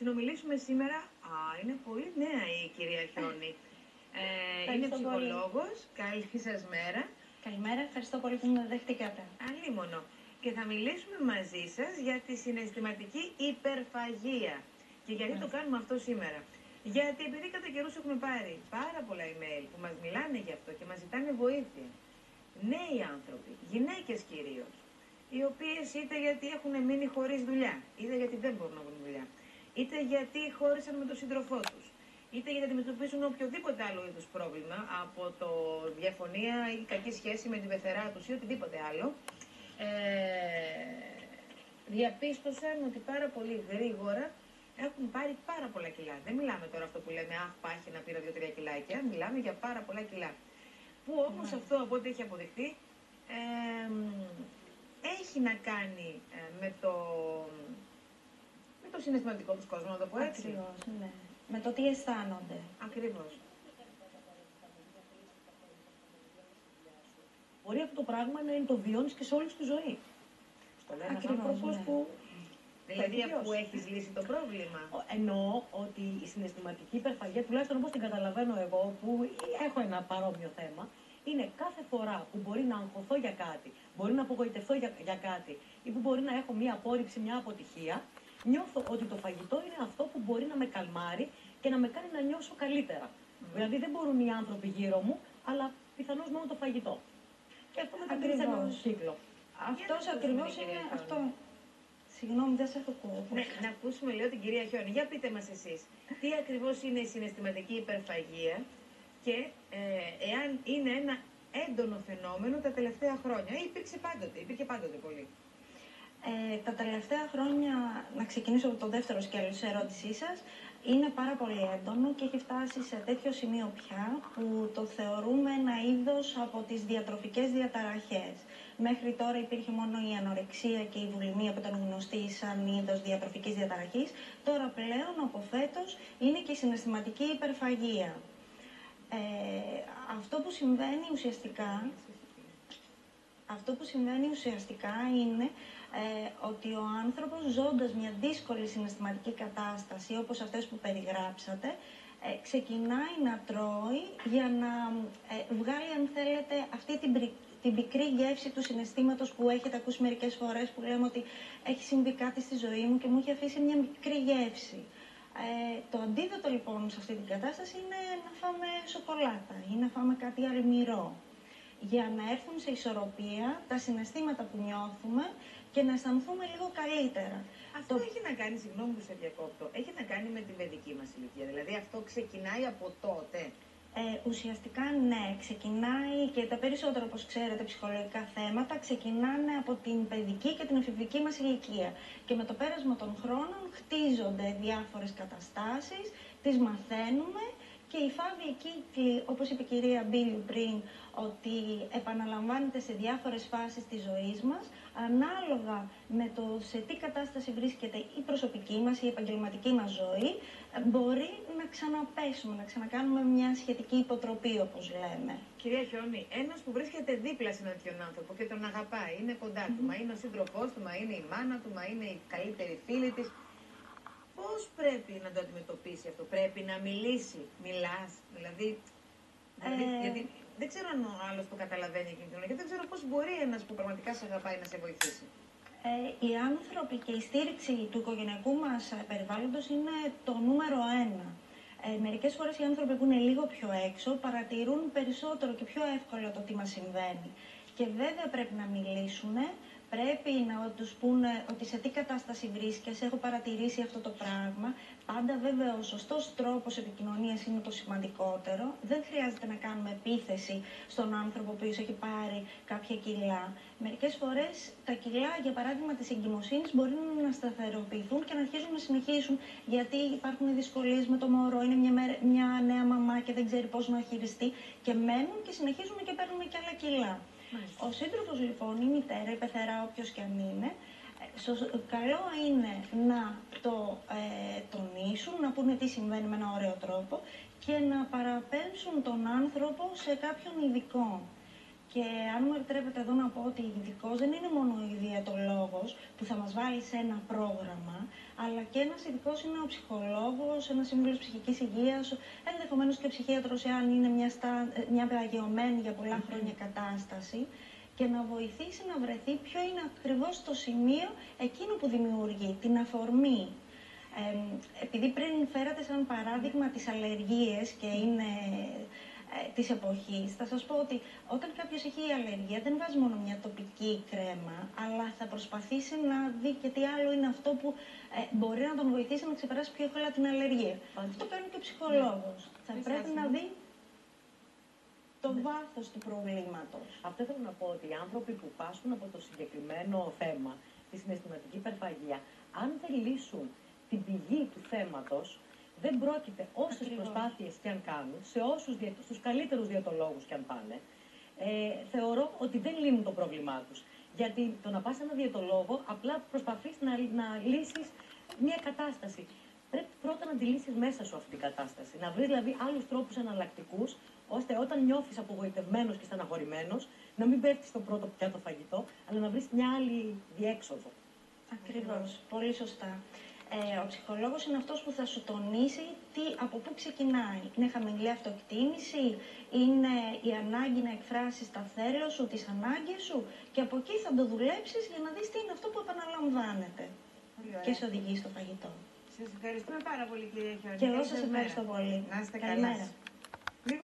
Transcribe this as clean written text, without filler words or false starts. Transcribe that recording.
συνομιλήσουμε σήμερα. Είναι πολύ νέα η κυρία Χιόνη. Είναι ψυχολόγος. Καλή σας μέρα. Καλημέρα, ευχαριστώ πολύ που με δεχτήκατε. Αλίμονο. Και θα μιλήσουμε μαζί σας για τη συναισθηματική υπερφαγία. Και γιατί το κάνουμε αυτό σήμερα. Γιατί επειδή κατά καιρούς έχουμε πάρει πάρα πολλά email που μας μιλάνε γι' αυτό και μας ζητάνε βοήθεια. Νέοι άνθρωποι, γυναίκες κυρίως, οι οποίες είτε γιατί έχουν μείνει χωρίς δουλειά, είτε γιατί δεν μπορούν να βρουν δουλειά, είτε γιατί χώρισαν με τον σύντροφό τους, είτε γιατί αντιμετωπίζουν οποιοδήποτε άλλο είδους πρόβλημα, από το διαφωνία ή κακή σχέση με την πεθερά τους ή οτιδήποτε άλλο, διαπίστωσαν ότι πάρα πολύ γρήγορα έχουν πάρει πάρα πολλά κιλά. Δεν μιλάμε τώρα αυτό που λέμε «Αχ, πάχει να πήρα 2-3 κιλάκια», μιλάμε για πάρα πολλά κιλά. Που όμως αυτό από ό,τι έχει αποδειχθεί έχει να κάνει με το συναισθηματικό τους κόσμο, να το πω έτσι. Ακριβώς, ναι. Με το τι αισθάνονται. Ακριβώς. Μπορεί αυτό το πράγμα να το βιώνεις και σε όλη τη ζωή. Στο λέει ένας άνθρωπος που... Δηλαδή, αφού έχεις λύσει το πρόβλημα. Εννοώ ότι η συναισθηματική υπερφαγία, τουλάχιστον όπως την καταλαβαίνω εγώ, που έχω ένα παρόμοιο θέμα, είναι κάθε φορά που μπορεί να αγχωθώ για κάτι, μπορεί να απογοητευτώ για κάτι ή που μπορεί να έχω μία απόρριψη, μια αποτυχία, νιώθω ότι το φαγητό είναι αυτό που μπορεί να με καλμάρει και να με κάνει να νιώσω καλύτερα. Δηλαδή δεν μπορούν οι άνθρωποι γύρω μου, αλλά πιθανώς μόνο το φαγητό. Και αυτό μετατρέπεται ένα κύκλο. Αυτός ακριβώς είναι αυτό. Συγγνώμη, δεν σε έχω ακούω. Ναι, να ακούσουμε λίγο την κυρία Χιόνη. Για πείτε μας εσείς, τι ακριβώς είναι η συναισθηματική υπερφαγία και εάν είναι ένα έντονο φαινόμενο τα τελευταία χρόνια ή υπήρχε πάντοτε πολύ. Τα τελευταία χρόνια, να ξεκινήσω από το δεύτερο σκέλος της ερώτησής σας, είναι πάρα πολύ έντονο και έχει φτάσει σε τέτοιο σημείο πια που το θεωρούμε ένα είδος από τις διατροφικές διαταραχές. Μέχρι τώρα υπήρχε μόνο η ανορεξία και η βουλημία που ήταν γνωστή σαν είδος διατροφικής διαταραχής. Τώρα πλέον, από φέτος, είναι και η συναισθηματική υπερφαγία. Αυτό που συμβαίνει ουσιαστικά είναι ότι ο άνθρωπος, ζώντας μια δύσκολη συναισθηματική κατάσταση όπως αυτές που περιγράψατε, ξεκινάει να τρώει για να βγάλει, αν θέλετε, αυτή την πικρή γεύση του συναισθήματος που έχετε ακούσει μερικές φορές, που λέμε ότι έχει συμβεί κάτι στη ζωή μου και μου έχει αφήσει μια μικρή γεύση. Το αντίδοτο λοιπόν σε αυτή την κατάσταση είναι να φάμε σοκολάτα ή να φάμε κάτι αλμυρό, για να έρθουν σε ισορροπία τα συναισθήματα που νιώθουμε και να αισθανθούμε λίγο καλύτερα. Αυτό έχει να κάνει, συγγνώμη που σε διακόπτω, έχει να κάνει με την παιδική μας ηλικία. Δηλαδή αυτό ξεκινάει από τότε. Ουσιαστικά ναι, ξεκινάει και τα περισσότερα, όπως ξέρετε, ψυχολογικά θέματα ξεκινάνε από την παιδική και την εφηβική μας ηλικία. Και με το πέρασμα των χρόνων χτίζονται διάφορες καταστάσεις, τις μαθαίνουμε και οι φαύλοι κύκλοι, όπως είπε η κυρία Μπίλου πριν, ότι επαναλαμβάνεται σε διάφορες φάσεις της ζωής μας, ανάλογα με το σε τι κατάσταση βρίσκεται η προσωπική μας, η επαγγελματική μας ζωή, μπορεί να ξαναπέσουμε, να ξανακάνουμε μια σχετική υποτροπή, όπως λέμε. Κυρία Χιόνη, ένας που βρίσκεται δίπλα σε έναν τέτοιον άνθρωπο και τον αγαπάει, είναι κοντά του, μα είναι ο σύντροφός του, μα είναι η μάνα του, μα είναι η καλύτερη φίλη της, πώς πρέπει να το αντιμετωπίσει αυτό, πρέπει να μιλήσει, μιλάς, δηλαδή γιατί δεν ξέρω αν ο άλλος το καταλαβαίνει εκείνη την ώρα και δεν ξέρω πώς μπορεί ένας που πραγματικά σε αγαπάει να σε βοηθήσει. Οι άνθρωποι και η στήριξη του οικογενειακού μας περιβάλλοντος είναι το νούμερο 1. Μερικές φορές οι άνθρωποι που είναι λίγο πιο έξω παρατηρούν περισσότερο και πιο εύκολα το τι μας συμβαίνει. Και βέβαια πρέπει να μιλήσουν, πρέπει να τους πούνε ότι σε τι κατάσταση βρίσκεσαι, έχω παρατηρήσει αυτό το πράγμα. Πάντα βέβαια ο σωστός τρόπος επικοινωνίας είναι το σημαντικότερο. Δεν χρειάζεται να κάνουμε επίθεση στον άνθρωπο που έχει πάρει κάποια κιλά. Μερικές φορές τα κιλά, για παράδειγμα της εγκυμοσύνης, μπορεί να σταθεροποιηθούν και να αρχίσουν να συνεχίσουν, γιατί υπάρχουν δυσκολίες με το μωρό, είναι μια νέα μαμά και δεν ξέρει πώς να χειριστεί και μένουν και συνεχίζουν και παίρνουν και άλλα κιλά. Ο σύντροφος λοιπόν, η μητέρα, η πεθερά, όποιος και αν είναι, καλό είναι να το τονίσουν, να πούνε τι συμβαίνει με ένα ωραίο τρόπο και να παραπέμψουν τον άνθρωπο σε κάποιον ειδικό. Και αν μου επιτρέπετε εδώ να πω ότι η ειδικός δεν είναι μόνο ο διαιτολόγος που θα μας βάλει σε ένα πρόγραμμα, αλλά και ένας ειδικός είναι ο ψυχολόγος, ένας σύμβουλος ψυχικής υγείας, ενδεχομένως και ο ψυχίατρος, εάν είναι μια παγιωμένη για πολλά χρόνια κατάσταση, και να βοηθήσει να βρεθεί ποιο είναι ακριβώς το σημείο εκείνο που δημιουργεί την αφορμή. Επειδή πριν φέρατε σαν παράδειγμα τις αλλεργίες και είναι της εποχής, θα σας πω ότι όταν κάποιος έχει αλλεργία δεν βάζει μόνο μια τοπική κρέμα, αλλά θα προσπαθήσει να δει και τι άλλο είναι αυτό που μπορεί να τον βοηθήσει να ξεπεράσει πιο εύκολα την αλλεργία. Αυτό κάνει και ο ψυχολόγος. Θα πρέπει να δει το βάθος του προβλήματος. Αυτό θέλω να πω, ότι οι άνθρωποι που πάσχουν από το συγκεκριμένο θέμα, τη συναισθηματική υπερφαγία, αν δεν λύσουν την πηγή του θέματος, δεν πρόκειται όσες προσπάθειες και αν κάνουν, στους καλύτερους διαιτολόγους και αν πάνε, θεωρώ ότι δεν λύνουν το πρόβλημά τους. Γιατί το να πας σε έναν διαιτολόγο, απλά προσπαθείς να λύσεις μια κατάσταση. Πρέπει πρώτα να τη λύσεις μέσα σου αυτή την κατάσταση. Να βρεις δηλαδή άλλους τρόπους εναλλακτικούς, ώστε όταν νιώθεις απογοητευμένος και στεναχωρημένος, να μην πέφτεις στο πρώτο πιάτο φαγητό, αλλά να βρεις μια άλλη διέξοδο. Ακριβώς. Πολύ σωστά. Ο ψυχολόγος είναι αυτός που θα σου τονίσει από πού ξεκινάει. Είναι χαμηλή αυτοεκτίμηση, είναι η ανάγκη να εκφράσεις τα θέλω σου, τις ανάγκες σου, και από εκεί θα το δουλέψεις για να δεις τι είναι αυτό που επαναλαμβάνεται και σε οδηγεί στο φαγητό. Σας ευχαριστούμε πάρα πολύ, κυρία Χιόνι. Και εγώ σας ευχαριστώ πολύ. Να είστε καλά. Καλημέρα.